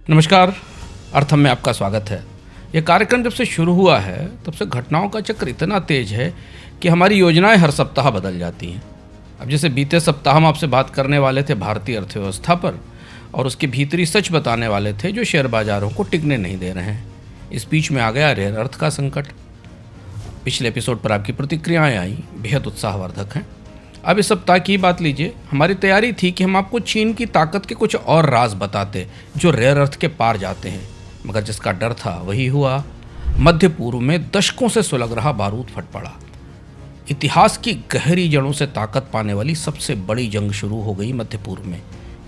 नमस्कार। अर्थम में आपका स्वागत है। यह कार्यक्रम जब से शुरू हुआ है तब से घटनाओं का चक्र इतना तेज है कि हमारी योजनाएं हर सप्ताह बदल जाती हैं। अब जैसे बीते सप्ताह हम आपसे बात करने वाले थे भारतीय अर्थव्यवस्था पर और उसके भीतरी सच बताने वाले थे जो शेयर बाजारों को टिकने नहीं दे रहे हैं। इस बीच में आ गया रेयर अर्थ का संकट। पिछले एपिसोड पर आपकी प्रतिक्रियाएं आई, बेहद उत्साहवर्धक हैं। अब इस सप्ताह की बात लीजिए। हमारी तैयारी थी कि हम आपको चीन की ताकत के कुछ और राज बताते जो रेयर अर्थ के पार जाते हैं, मगर जिसका डर था वही हुआ। मध्य पूर्व में दशकों से सुलग रहा बारूद फट पड़ा। इतिहास की गहरी जड़ों से ताकत पाने वाली सबसे बड़ी जंग शुरू हो गई मध्य पूर्व में।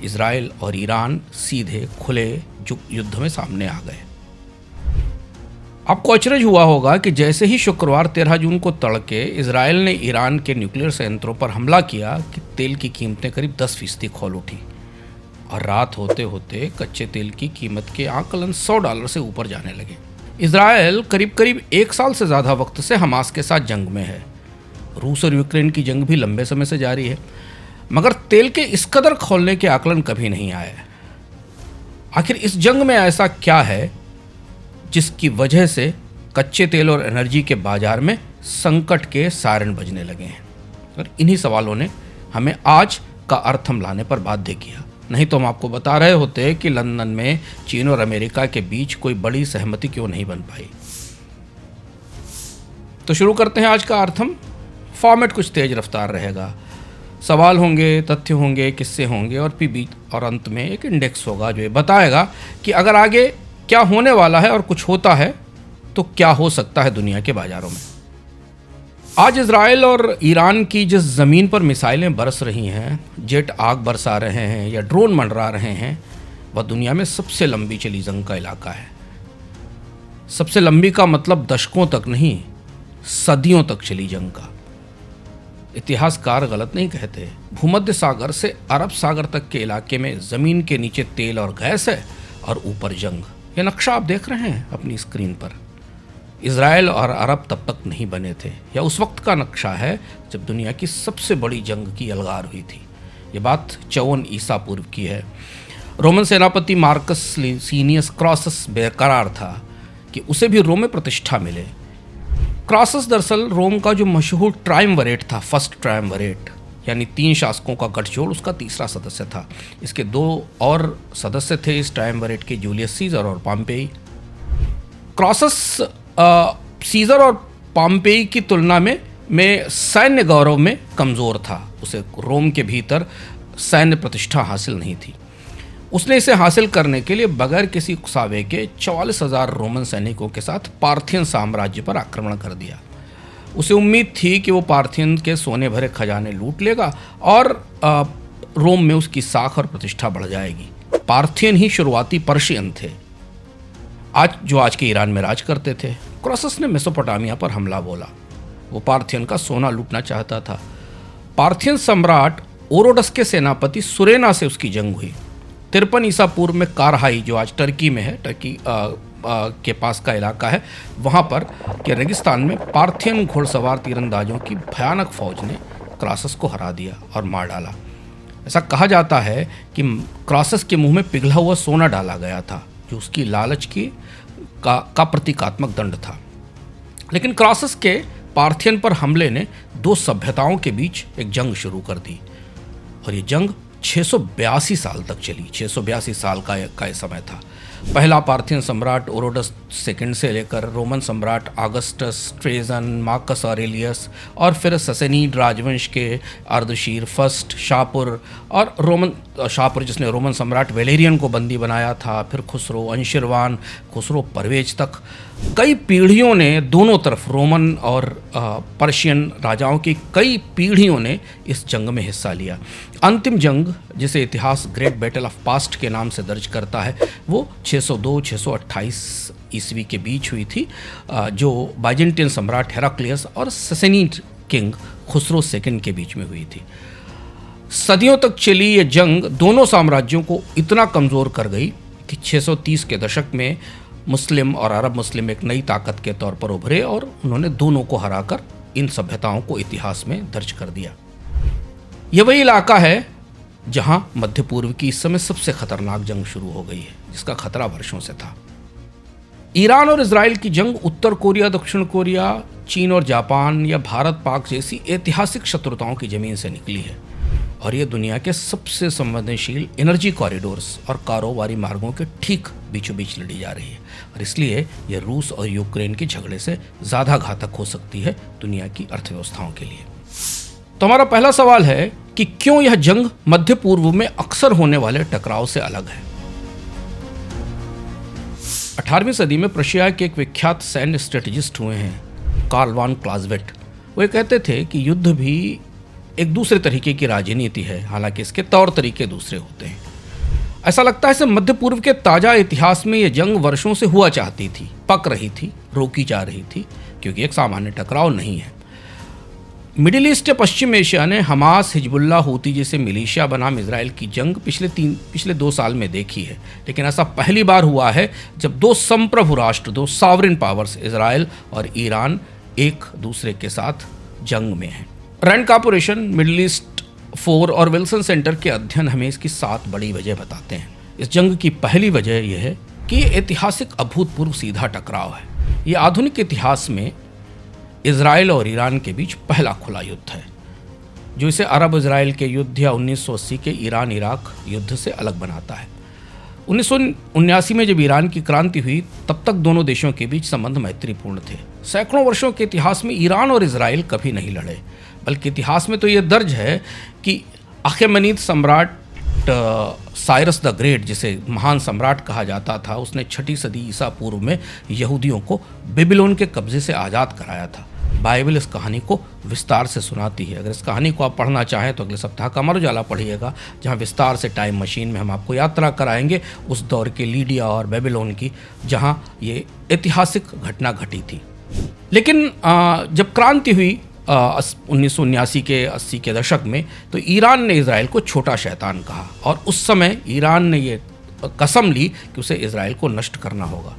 इजराइल और ईरान सीधे खुले युद्ध में सामने आ गए। आपको अचरज हुआ होगा कि जैसे ही शुक्रवार 13 जून को तड़के इजराइल ने ईरान के न्यूक्लियर संयंत्रों पर हमला किया कि तेल की कीमतें करीब 10% खोल उठी और रात होते होते कच्चे तेल की कीमत के आकलन $100 से ऊपर जाने लगे। इजराइल करीब करीब 1 साल से ज़्यादा वक्त से हमास के साथ जंग में है। रूस और यूक्रेन की जंग भी लंबे समय से जारी है, मगर तेल के इस कदर खोलने के आकलन कभी नहीं आए। आखिर इस जंग में ऐसा क्या है जिसकी वजह से कच्चे तेल और एनर्जी के बाजार में संकट के सायरन बजने लगे हैं? और इन्हीं सवालों ने हमें आज का अर्थम लाने पर बाध्य किया। नहीं तो हम आपको बता रहे होते कि लंदन में चीन और अमेरिका के बीच कोई बड़ी सहमति क्यों नहीं बन पाई। तो शुरू करते हैं आज का अर्थम। फॉर्मेट कुछ तेज रफ्तार रहेगा। सवाल होंगे, तथ्य होंगे, किस्से होंगे और फिर बीच और अंत में एक इंडेक्स होगा जो ये बताएगा कि अगर आगे क्या होने वाला है और कुछ होता है तो क्या हो सकता है दुनिया के बाजारों में। आज इजराइल और ईरान की जिस ज़मीन पर मिसाइलें बरस रही हैं, जेट आग बरसा रहे हैं या ड्रोन मंडरा रहे हैं, वह दुनिया में सबसे लंबी चली जंग का इलाका है। सबसे लंबी का मतलब दशकों तक नहीं, सदियों तक चली जंग का। इतिहासकार गलत नहीं कहते। भूमध्य सागर से अरब सागर तक के इलाके में ज़मीन के नीचे तेल और गैस है और ऊपर जंग। ये नक्शा आप देख रहे हैं अपनी स्क्रीन पर। इजराइल और अरब तब तक नहीं बने थे। यह उस वक्त का नक्शा है जब दुनिया की सबसे बड़ी जंग की अलगार हुई थी। ये बात 54 ईसा पूर्व की है। रोमन सेनापति मार्कस लीनियस क्रॉसस बेकरार था कि उसे भी रोम में प्रतिष्ठा मिले। क्रॉसस दरअसल रोम का जो मशहूर ट्रायम्विरेट था, फर्स्ट ट्रायम्विरेट, यानी 3 शासकों का गठजोड़, उसका तीसरा सदस्य था। इसके 2 और सदस्य थे इस ट्रायम्विरेट के, जूलियस सीजर और पॉम्पेई। क्रॉसस सीजर और पॉम्पेई की तुलना में सैन्य गौरव में कमज़ोर था। उसे रोम के भीतर सैन्य प्रतिष्ठा हासिल नहीं थी। उसने इसे हासिल करने के लिए बगैर किसी उकसावे के 44,000 रोमन सैनिकों के साथ पार्थियन साम्राज्य पर आक्रमण कर दिया। उसे उम्मीद थी कि वो पार्थियन के सोने भरे खजाने लूट लेगा और रोम में उसकी साख और प्रतिष्ठा बढ़ जाएगी। पार्थियन ही शुरुआती पर्शियन थे, आज के ईरान में राज करते थे। क्रॉसस ने मेसोपोटामिया पर हमला बोला। वो पार्थियन का सोना लूटना चाहता था। पार्थियन सम्राट ओरोडस के सेनापति सुरेना से उसकी जंग हुई। 53 ईसा पूर्व में कारहाई, जो आज टर्की में है, टर्की के पास का इलाका है, वहाँ पर के रेगिस्तान में पार्थियन घुड़सवार तीरंदाजों की भयानक फौज ने क्रॉसस को हरा दिया और मार डाला। ऐसा कहा जाता है कि क्रॉसस के मुंह में पिघला हुआ सोना डाला गया था, जो उसकी लालच का प्रतीकात्मक दंड था। लेकिन क्रॉसस के पार्थियन पर हमले ने 2 सभ्यताओं के बीच एक जंग शुरू कर दी और ये जंग 682 साल तक चली। 682 साल का समय था। पहला पार्थियन सम्राट ओरोडस सेकंड से लेकर रोमन सम्राट ऑगस्टस, ट्रेजन, मार्कस ऑरेलियस और फिर ससेनीड राजवंश के अर्धशीर फर्स्ट, शापुर और शापुर जिसने रोमन सम्राट वेलेरियन को बंदी बनाया था, फिर खुसरो, अंशिरवान, खुसरो परवेज तक कई पीढ़ियों ने दोनों तरफ रोमन और पर्शियन राजाओं की कई पीढ़ियों ने इस जंग में हिस्सा लिया। अंतिम जंग, जिसे इतिहास ग्रेट बैटल ऑफ पास्ट के नाम से दर्ज करता है, वो 602-628 ईस्वी के बीच हुई थी, जो बाइजेंटियन सम्राट हेराक्लियस और ससेनीड किंग खुसरो सेकंड के बीच में हुई थी। सदियों तक चली ये जंग दोनों साम्राज्यों को इतना कमज़ोर कर गई कि 630 के दशक में मुस्लिम और अरब मुस्लिम एक नई ताकत के तौर पर उभरे और उन्होंने दोनों को हराकर इन सभ्यताओं को इतिहास में दर्ज कर दिया। यह वही इलाका है जहां मध्य पूर्व की इस समय सबसे खतरनाक जंग शुरू हो गई है, जिसका खतरा वर्षों से था। ईरान और इजराइल की जंग उत्तर कोरिया, दक्षिण कोरिया, चीन और जापान या भारत पाक जैसी ऐतिहासिक शत्रुताओं की जमीन से निकली है और ये दुनिया के सबसे संवेदनशील एनर्जी कॉरिडोर्स और कारोबारी मार्गों के ठीक बीचों बीच लड़ी जा रही है और इसलिए यह रूस और यूक्रेन के झगड़े से ज़्यादा घातक हो सकती है दुनिया की अर्थव्यवस्थाओं के लिए। तो हमारा पहला सवाल है कि क्यों यह जंग मध्य पूर्व में अक्सर होने वाले टकराव से अलग है। 18वीं सदी में प्रशिया के एक विख्यात सैन्य स्ट्रेटेजिस्ट हुए हैं कार्ल वॉन क्लाउज़विट। वे कहते थे कि युद्ध भी एक दूसरे तरीके की राजनीति है, हालांकि इसके तौर तरीके दूसरे होते हैं। ऐसा लगता है कि मध्य पूर्व के ताजा इतिहास में यह जंग वर्षों से हुआ चाहती थी, पक रही थी, रोकी जा रही थी, क्योंकि एक सामान्य टकराव नहीं है। मिडिल ईस्ट या पश्चिम एशिया ने हमास, हिजबुल्ला, हूती जैसे मिलिशिया बनाम इजराइल की जंग पिछले 2 साल में देखी है, लेकिन ऐसा पहली बार हुआ है जब 2 संप्रभु राष्ट्र, 2 सॉवरेन पावर्स इजराइल और ईरान एक दूसरे के साथ जंग में हैं। रैंड कॉर्पोरेशन, मिडिल ईस्ट 4 और विल्सन सेंटर के अध्ययन हमें इसकी 7 बड़ी वजह बताते हैं। इस जंग की पहली वजह यह है कि ये ऐतिहासिक अभूतपूर्व सीधा टकराव है। ये आधुनिक इतिहास में इजराइल और ईरान के बीच पहला खुला युद्ध है, जो इसे अरब इजराइल के युद्ध या 1980 के ईरान इराक युद्ध से अलग बनाता है। 1979 में जब ईरान की क्रांति हुई, तब तक दोनों देशों के बीच संबंध मैत्रीपूर्ण थे। सैकड़ों वर्षों के इतिहास में ईरान और इजराइल कभी नहीं लड़े, बल्कि इतिहास में तो ये दर्ज है कि अखेमनीद सम्राट साइरस द ग्रेट, जिसे महान सम्राट कहा जाता था, उसने 6ठी सदी ईसा पूर्व में यहूदियों को बेबीलोन के कब्जे से आज़ाद कराया था। बाइबल इस कहानी को विस्तार से सुनाती है। अगर इस कहानी को आप पढ़ना चाहें तो अगले सप्ताह का अमर उजाला पढ़िएगा, जहां विस्तार से टाइम मशीन में हम आपको यात्रा कराएंगे उस दौर के लीडिया और बेबीलोन की, जहां ये ऐतिहासिक घटना घटी थी। लेकिन जब क्रांति हुई 1979 के 80 के दशक में, तो ईरान ने इजराइल को छोटा शैतान कहा और उस समय ईरान ने ये कसम ली कि उसे इजराइल को नष्ट करना होगा,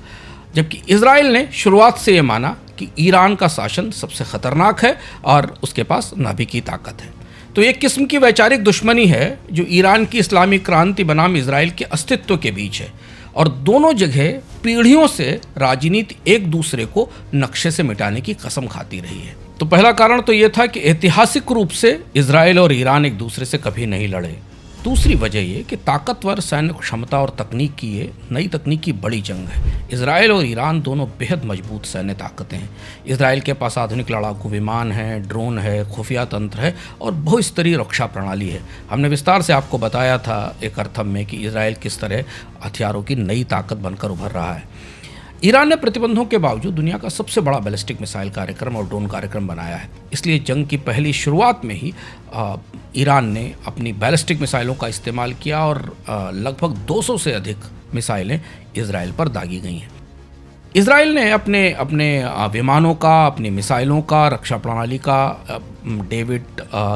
जबकि इजराइल ने शुरुआत से ये माना कि ईरान का शासन सबसे खतरनाक है और उसके पास नाभिकीय ताकत है। तो एक किस्म की वैचारिक दुश्मनी है जो ईरान की इस्लामी क्रांति बनाम इजराइल के अस्तित्व के बीच है और दोनों जगह पीढ़ियों से राजनीति एक दूसरे को नक्शे से मिटाने की कसम खाती रही है। तो पहला कारण तो यह था कि ऐतिहासिक रूप से इजराइल और ईरान एक दूसरे से कभी नहीं लड़े। दूसरी वजह यह कि ताकतवर सैन्य क्षमता और तकनीक की ये नई तकनीक की बड़ी जंग है। इजराइल और ईरान दोनों बेहद मजबूत सैन्य ताकतें हैं। इजराइल के पास आधुनिक लड़ाकू विमान हैं, ड्रोन है, खुफिया तंत्र है और बहुस्तरीय रक्षा प्रणाली है। हमने विस्तार से आपको बताया था एक अर्थम में कि इजराइल किस तरह हथियारों की नई ताकत बनकर उभर रहा है। ईरान ने प्रतिबंधों के बावजूद दुनिया का सबसे बड़ा बैलिस्टिक मिसाइल कार्यक्रम और ड्रोन कार्यक्रम बनाया है। इसलिए जंग की पहली शुरुआत में ही ईरान ने अपनी बैलिस्टिक मिसाइलों का इस्तेमाल किया और लगभग 200 से अधिक मिसाइलें इजराइल पर दागी गई हैं। इजराइल ने अपने विमानों का, अपनी मिसाइलों का, रक्षा प्रणाली का, डेविड,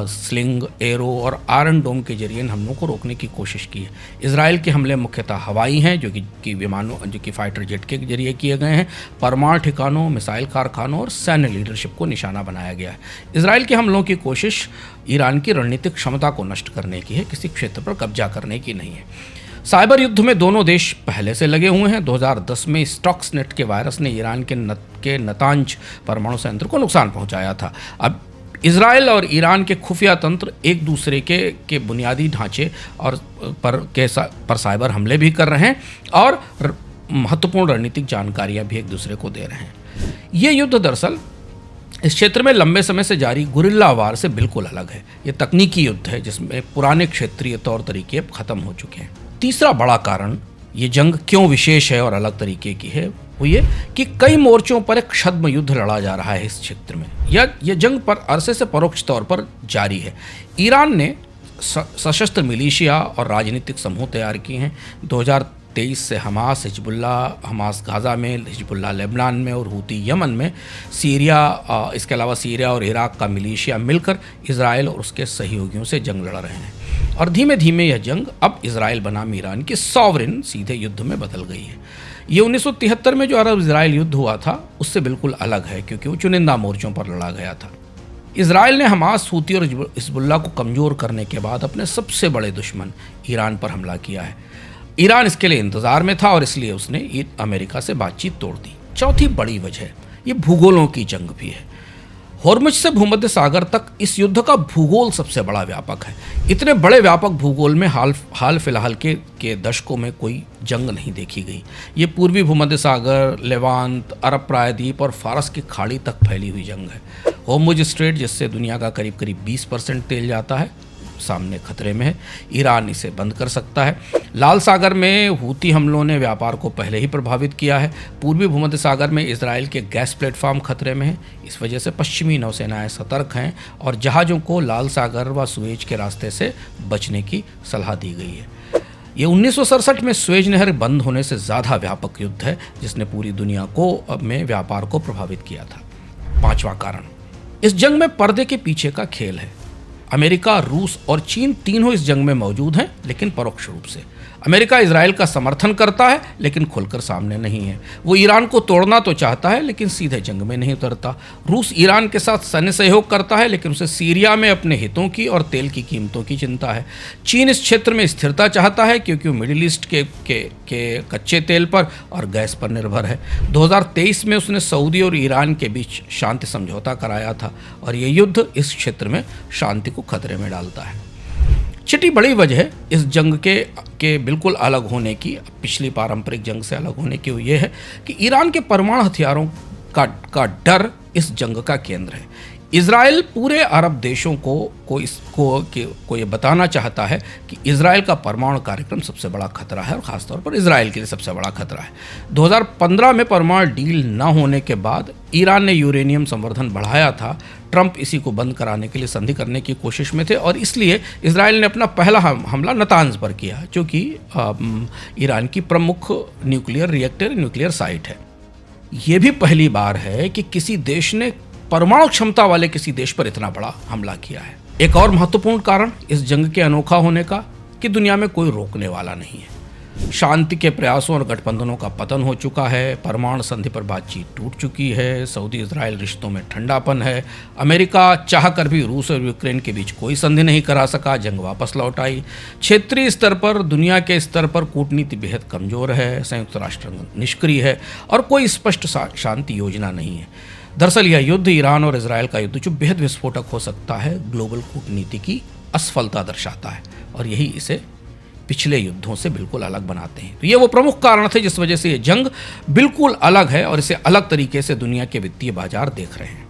स्लिंग, एरो और आयरन डोम के जरिए इन हमलों को रोकने की कोशिश की है। इजराइल के हमले मुख्यतः हवाई हैं, जो कि विमानों, जो कि फाइटर जेट के जरिए किए गए हैं। परमाणु ठिकानों, मिसाइल कारखानों और सैन्य लीडरशिप को निशाना बनाया गया है। इजराइल के हमलों की कोशिश ईरान की रणनीतिक क्षमता को नष्ट करने की है, किसी क्षेत्र पर कब्जा करने की नहीं है। साइबर युद्ध में दोनों देश पहले से लगे हुए हैं। 2010 में स्टक्सनेट के वायरस ने ईरान के नतांज परमाणु संयंत्र को नुकसान पहुंचाया था। अब इजराइल और ईरान के खुफिया तंत्र एक दूसरे के बुनियादी ढांचे और पर साइबर हमले भी कर रहे हैं और महत्वपूर्ण रणनीतिक जानकारियां भी एक दूसरे को दे रहे हैं। ये युद्ध दरअसल इस क्षेत्र में लंबे समय से जारी गुरिल्ला वार से बिल्कुल अलग है। ये तकनीकी युद्ध है जिसमें पुराने क्षेत्रीय तौर तरीके अब खत्म हो चुके हैं। तीसरा बड़ा कारण ये जंग क्यों विशेष है और अलग तरीके की है, वो ये कि कई मोर्चों पर एक छद्म युद्ध लड़ा जा रहा है इस क्षेत्र में। यह जंग पर अरसे से परोक्ष तौर पर जारी है। ईरान ने सशस्त्र मिलिशिया और राजनीतिक समूह तैयार किए हैं। 2023 से हमास, हमास गाज़ा में, हिजबुल्ला लेबनान में और हूती यमन में, इसके अलावा सीरिया और इराक का मिलिशिया मिलकर इजराइल और उसके सहयोगियों से जंग लड़ रहे हैं। और धीमे धीमे यह जंग अब इजराइल बनाम ईरान के सॉवरेन सीधे युद्ध में बदल गई है। ये 1973 में जो अरब इजराइल युद्ध हुआ था उससे बिल्कुल अलग है, क्योंकि वो चुनिंदा मोर्चों पर लड़ा गया था। इजराइल ने हमास, हूती और हिजबुल्लाह को कमज़ोर करने के बाद अपने सबसे बड़े दुश्मन ईरान पर हमला किया है। ईरान इसके लिए इंतज़ार में था और इसलिए उसने अमेरिका से बातचीत तोड़ दी। चौथी बड़ी वजह ये भूगोलों की जंग भी है। हॉर्मुज से भूमध्य सागर तक इस युद्ध का भूगोल सबसे बड़ा व्यापक है। इतने बड़े व्यापक भूगोल में हाल फिलहाल के दशकों में कोई जंग नहीं देखी गई। ये पूर्वी भूमध्य सागर, लेवांत, अरब प्रायद्वीप और फारस की खाड़ी तक फैली हुई जंग है। हॉर्मुज स्ट्रेट, जिससे दुनिया का करीब करीब 20% तेल जाता है, सामने खतरे में है। ईरान इसे बंद कर सकता है। लाल सागर में हूती हमलों ने व्यापार को पहले ही प्रभावित किया है। पूर्वी भूमध्य सागर में इजराइल के गैस प्लेटफॉर्म खतरे में है। इस वजह से पश्चिमी नौसेनाएं सतर्क हैं और जहाज़ों को लाल सागर व सुएज के रास्ते से बचने की सलाह दी गई है। ये 1967 में सुएज नहर बंद होने से ज़्यादा व्यापक युद्ध है, जिसने पूरी दुनिया को में व्यापार को प्रभावित किया था। पांचवा कारण, इस जंग में पर्दे के पीछे का खेल है। अमेरिका, रूस और चीन तीनों इस जंग में मौजूद हैं, लेकिन परोक्ष रूप से। अमेरिका इजराइल का समर्थन करता है, लेकिन खुलकर सामने नहीं है। वो ईरान को तोड़ना तो चाहता है, लेकिन सीधे जंग में नहीं उतरता। रूस ईरान के साथ सैन्य सहयोग करता है, लेकिन उसे सीरिया में अपने हितों की और तेल की कीमतों की चिंता है। चीन इस क्षेत्र में स्थिरता चाहता है, क्योंकि वो मिडिल ईस्ट के कच्चे तेल पर और गैस पर निर्भर है। 2023 में उसने सऊदी और ईरान के बीच शांति समझौता कराया था, और ये युद्ध इस क्षेत्र में शांति को खतरे में डालता है। छठी बड़ी वजह इस जंग के बिल्कुल अलग होने की, पिछली पारंपरिक जंग से अलग होने की, ये है कि ईरान के परमाणु हथियारों का डर इस जंग का केंद्र है। इजराइल पूरे अरब देशों को ये बताना चाहता है कि इजराइल का परमाणु कार्यक्रम सबसे बड़ा खतरा है, और खासतौर पर इजराइल के लिए सबसे बड़ा खतरा है। 2015 में परमाणु डील न होने के बाद ईरान ने यूरेनियम संवर्धन बढ़ाया था। ट्रंप इसी को बंद कराने के लिए संधि करने की कोशिश में थे, और इसलिए इजराइल ने अपना पहला हमला नतांज पर किया, जो कि ईरान की प्रमुख न्यूक्लियर साइट है। ये भी पहली बार है कि किसी देश ने परमाणु क्षमता वाले किसी देश पर इतना बड़ा हमला किया है। एक और महत्वपूर्ण कारण इस जंग के अनोखा होने का कि दुनिया में कोई रोकने वाला नहीं है। शांति के प्रयासों और गठबंधनों का पतन हो चुका है। परमाणु संधि पर बातचीत टूट चुकी है। सऊदी इजराइल रिश्तों में ठंडापन है। अमेरिका चाह कर भी रूस और यूक्रेन के बीच कोई संधि नहीं करा सका, जंग वापस लौट आई। क्षेत्रीय स्तर पर, दुनिया के स्तर पर कूटनीति बेहद कमजोर है। संयुक्त राष्ट्र निष्क्रिय है और कोई स्पष्ट शांति योजना नहीं है। दरअसल यह युद्ध, ईरान और इजराइल का युद्ध, जो बेहद विस्फोटक हो सकता है, ग्लोबल कूटनीति की असफलता दर्शाता है, और यही इसे पिछले युद्धों से बिल्कुल अलग बनाते हैं। तो ये वो प्रमुख कारण थे जिस वजह से ये जंग बिल्कुल अलग है, और इसे अलग तरीके से दुनिया के वित्तीय बाजार देख रहे हैं।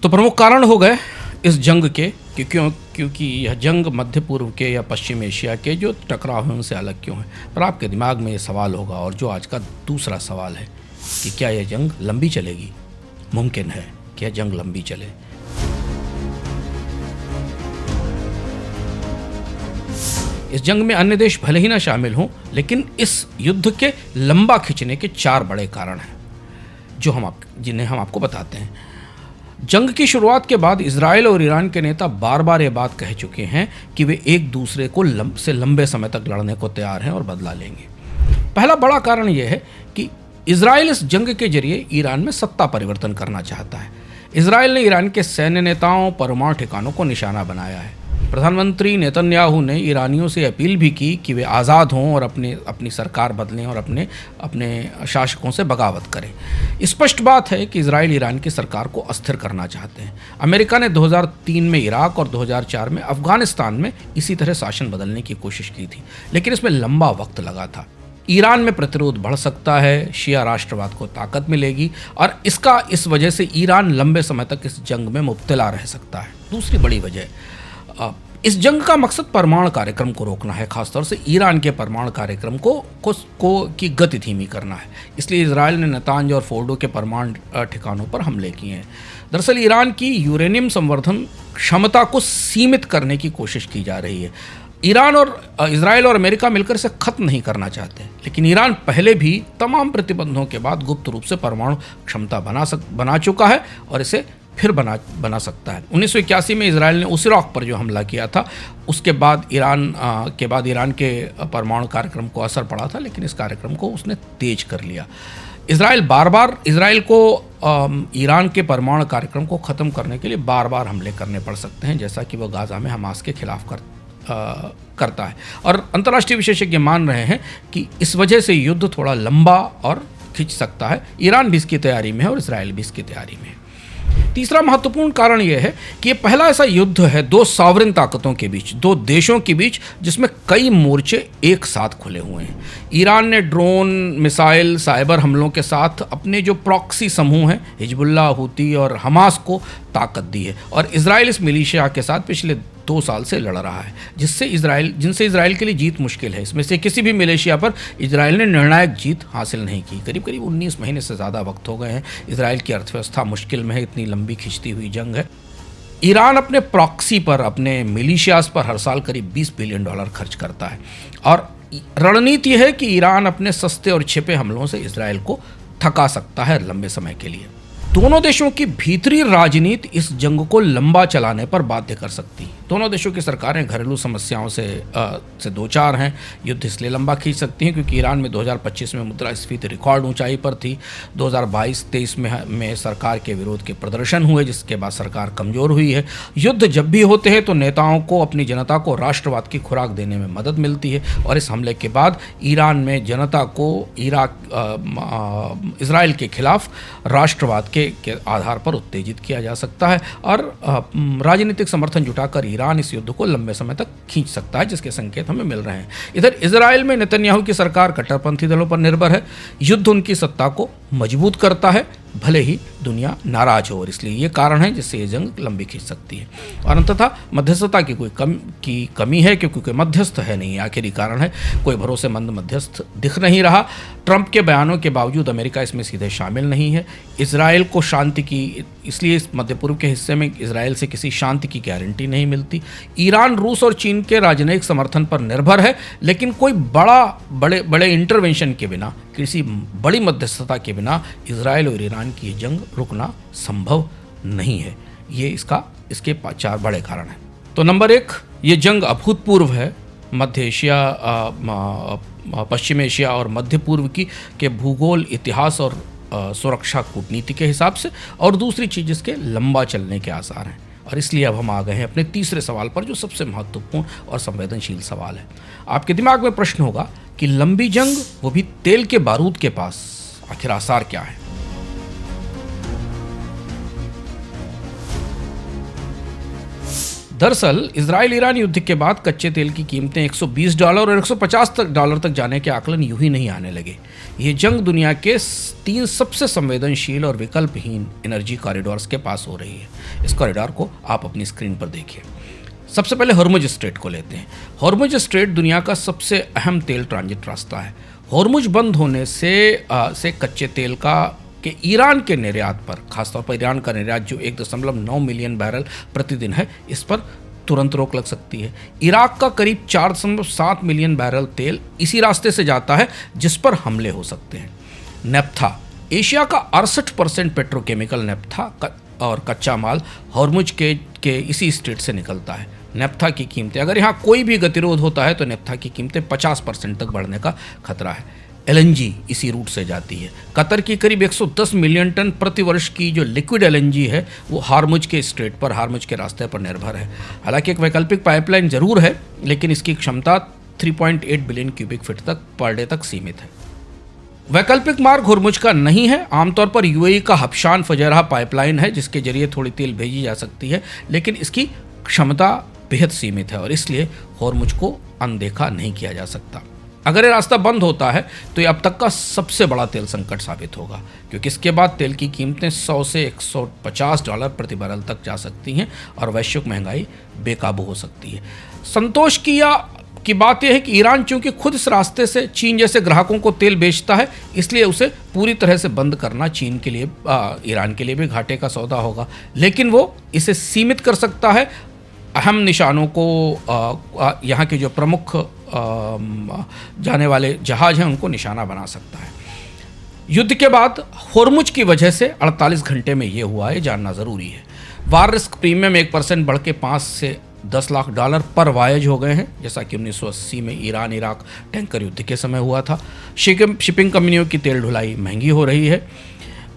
तो प्रमुख कारण हो गए इस जंग के, क्योंकि यह जंग मध्य पूर्व के या पश्चिम एशिया के जो टकराव हैं उनसे अलग क्यों है। पर आपके दिमाग में ये सवाल होगा, और जो आज का दूसरा सवाल है कि क्या यह जंग लंबी चलेगी? मुमकिन है कि यह जंग लंबी चले। इस जंग में अन्य देश भले ही ना शामिल हों, लेकिन इस युद्ध के लंबा खिंचने के 4 बड़े कारण हैं, जिन्हें हम आपको बताते हैं। जंग की शुरुआत के बाद इजराइल और ईरान के नेता बार बार ये बात कह चुके हैं कि वे एक दूसरे को लंबे समय तक लड़ने को तैयार हैं और बदला लेंगे। पहला बड़ा कारण यह है कि इजराइल इस जंग के जरिए ईरान में सत्ता परिवर्तन करना चाहता है। इजराइल ने ईरान के सैन्य नेताओं, परमाणु ठिकानों को निशाना बनाया है। प्रधानमंत्री नेतन्याहू ने ईरानियों से अपील भी की कि वे आज़ाद हों और अपनी सरकार बदलें और अपने शासकों से बगावत करें। स्पष्ट बात है कि इजराइल ईरान की सरकार को अस्थिर करना चाहते हैं। अमेरिका ने 2003 में इराक और 2004 में अफगानिस्तान में इसी तरह शासन बदलने की कोशिश की थी, लेकिन इसमें लंबा वक्त लगा था। ईरान में प्रतिरोध बढ़ सकता है, शिया राष्ट्रवाद को ताकत मिलेगी, और इस वजह से ईरान लंबे समय तक इस जंग में मुब्तला रह सकता है। दूसरी बड़ी वजह, इस जंग का मकसद परमाणु कार्यक्रम को रोकना है, खासतौर से ईरान के परमाणु कार्यक्रम की गति धीमी करना है। इसलिए इजराइल ने नतांज और फोर्डो के परमाणु ठिकानों पर हमले किए हैं। दरअसल ईरान की यूरेनियम संवर्धन क्षमता को सीमित करने की कोशिश की जा रही है। ईरान और इजराइल और अमेरिका मिलकर इसे खत्म नहीं करना चाहते, लेकिन ईरान पहले भी तमाम प्रतिबंधों के बाद गुप्त रूप से परमाणु क्षमता बना चुका है और इसे फिर बना सकता है। 1981 में इजराइल ने उस इराक पर जो हमला किया था, उसके बाद ईरान के परमाणु कार्यक्रम को असर पड़ा था, लेकिन इस कार्यक्रम को उसने तेज कर लिया। इसराइल बार बार इसराइल को ईरान के परमाणु कार्यक्रम को ख़त्म करने के लिए बार बार हमले करने पड़ सकते हैं, जैसा कि वह गाज़ा में हमास के खिलाफ करता है। और अंतर्राष्ट्रीय विशेषज्ञ मान रहे हैं कि इस वजह से युद्ध थोड़ा लंबा और खिंच सकता है। ईरान भी इसकी तैयारी में है और इसराइल भी इसकी तैयारी में है। तीसरा महत्वपूर्ण कारण यह है कि यह पहला ऐसा युद्ध है दो सॉवरेन ताकतों के बीच, दो देशों के बीच, जिसमें कई मोर्चे एक साथ खुले हुए हैं। ईरान ने ड्रोन, मिसाइल, साइबर हमलों के साथ अपने जो प्रॉक्सी समूह हैं हिजबुल्लाह, हूती और हमास को ताकत दी है, और इसराइल इस मिलिशिया के साथ पिछले 2 साल से लड़ रहा है, जिनसे इसराइल के लिए जीत मुश्किल है। इसमें से किसी भी मिलिशिया पर इसराइल ने निर्णायक जीत हासिल नहीं की। करीब करीब 19 महीने से ज़्यादा वक्त हो गए हैं। इसराइल की अर्थव्यवस्था मुश्किल में है, इतनी लंबी खिंचती हुई जंग है। ईरान अपने प्रॉक्सी पर, अपने मिलिशियाज पर हर साल करीब $20 बिलियन खर्च करता है, और रणनीति है कि ईरान अपने सस्ते और छिपे हमलों से इसराइल को थका सकता है लंबे समय के लिए। दोनों देशों की भीतरी राजनीति इस जंग को लंबा चलाने पर बाध्य कर सकती है। दोनों देशों की सरकारें घरेलू समस्याओं से दो चार हैं। युद्ध इसलिए लंबा खींच सकती हैं क्योंकि ईरान में 2025 में मुद्रास्फीति रिकॉर्ड ऊंचाई पर थी। 2022-23 में सरकार के विरोध के प्रदर्शन हुए, जिसके बाद सरकार कमज़ोर हुई है। युद्ध जब भी होते हैं तो नेताओं को अपनी जनता को राष्ट्रवाद की खुराक देने में मदद मिलती है, और इस हमले के बाद ईरान में जनता को इसराइल के खिलाफ राष्ट्रवाद के आधार पर उत्तेजित किया जा सकता है, और राजनीतिक समर्थन जुटाकर ईरान इस युद्ध को लंबे समय तक खींच सकता है, जिसके संकेत हमें मिल रहे हैं। इधर इजराइल में नेतन्याहू की सरकार कट्टरपंथी दलों पर निर्भर है। युद्ध उनकी सत्ता को मजबूत करता है, भले ही दुनिया नाराज हो, और इसलिए ये कारण है जिससे ये जंग लंबी खींच सकती है। और अंततः मध्यस्थता की कोई कमी है, क्योंकि कोई मध्यस्थ है नहीं। आखिरी कारण है कोई भरोसेमंद मध्यस्थ दिख नहीं रहा। ट्रंप के बयानों के बावजूद अमेरिका इसमें सीधे शामिल नहीं है। इसराइल को शांति की, इसलिए इस मध्य पूर्व के हिस्से में इसराइल से किसी शांति की गारंटी नहीं मिलती। ईरान रूस और चीन के राजनयिक समर्थन पर निर्भर है, लेकिन कोई बड़े इंटरवेंशन के बिना, किसी बड़ी मध्यस्थता के बिना इसराइल और ईरान की ये जंग रुकना संभव नहीं है। ये इसके 4 बड़े कारण हैं। तो नंबर 1, ये जंग अभूतपूर्व है मध्य एशिया, पश्चिम एशिया और मध्य पूर्व के भूगोल, इतिहास और सुरक्षा कूटनीति के हिसाब से। और दूसरी चीज़, इसके लंबा चलने के आसार हैं। और इसलिए अब हम आ गए हैं अपने तीसरे सवाल पर, जो सबसे महत्वपूर्ण और संवेदनशील सवाल है। आपके दिमाग में प्रश्न होगा कि लंबी जंग, वो भी तेल के बारूद के पास, आखिर आसार क्या है? दरअसल इजराइल ईरान युद्ध के बाद कच्चे तेल की कीमतें $120 और $150 तक जाने के आकलन यूं ही नहीं आने लगे। ये जंग दुनिया के 3 सबसे संवेदनशील और विकल्पहीन एनर्जी कॉरिडोर्स के पास हो रही है। इस कॉरिडोर को आप अपनी स्क्रीन पर देखिए। सबसे पहले हॉर्मुज स्ट्रेट को लेते हैं। हॉर्मुज स्ट्रेट दुनिया का सबसे अहम तेल ट्रांजिट रास्ता है। हॉर्मुज बंद होने से कच्चे तेल के ईरान के निर्यात पर, खासतौर पर ईरान का निर्यात जो 1.9 मिलियन बैरल प्रतिदिन है, इस पर तुरंत रोक लग सकती है। इराक का करीब 4.7 मिलियन बैरल तेल इसी रास्ते से जाता है, जिस पर हमले हो सकते हैं। नेफ्था, एशिया का 68% पेट्रोकेमिकल नेफ्था और कच्चा माल हॉर्मुज के इसी स्ट्रेट से निकलता है। नेफ्था की कीमतें, अगर यहाँ कोई भी गतिरोध होता है तो नेफ्था की कीमतें 50% तक बढ़ने का खतरा है। LNG इसी रूट से जाती है। कतर की करीब 110 मिलियन टन प्रति वर्ष की जो लिक्विड LNG है, वो हॉर्मुज के स्ट्रेट पर, हॉर्मुज के रास्ते पर निर्भर है। हालांकि एक वैकल्पिक पाइपलाइन जरूर है, लेकिन इसकी क्षमता 3.8 बिलियन क्यूबिक फीट तक पर डे तक सीमित है। वैकल्पिक मार्ग हॉर्मुज का नहीं है। आमतौर पर UAE का हबशान फजैरह पाइपलाइन है, जिसके जरिए थोड़ी तेल भेजी जा सकती है, लेकिन इसकी क्षमता बेहद सीमित है और इसलिए हॉर्मुज को अनदेखा नहीं किया जा सकता। अगर ये रास्ता बंद होता है तो ये अब तक का सबसे बड़ा तेल संकट साबित होगा, क्योंकि इसके बाद तेल की कीमतें $100 से $150 प्रति बैरल तक जा सकती हैं और वैश्विक महंगाई बेकाबू हो सकती है। संतोष की बात यह है कि ईरान चूंकि खुद इस रास्ते से चीन जैसे ग्राहकों को तेल बेचता है, इसलिए उसे पूरी तरह से बंद करना चीन के लिए, ईरान के लिए भी घाटे का सौदा होगा। लेकिन वो इसे सीमित कर सकता है। अहम निशानों को, यहाँ के जो प्रमुख जाने वाले जहाज हैं, उनको निशाना बना सकता है। युद्ध के बाद हॉर्मुज की वजह से 48 घंटे में ये हुआ है, जानना ज़रूरी है। वार रिस्क प्रीमियम 1% बढ़ के 5 से $10 लाख पर वायज हो गए हैं, जैसा कि 1980 में ईरान इराक टैंकर युद्ध के समय हुआ था। शिपिंग कंपनियों की तेल ढुलाई महंगी हो रही है।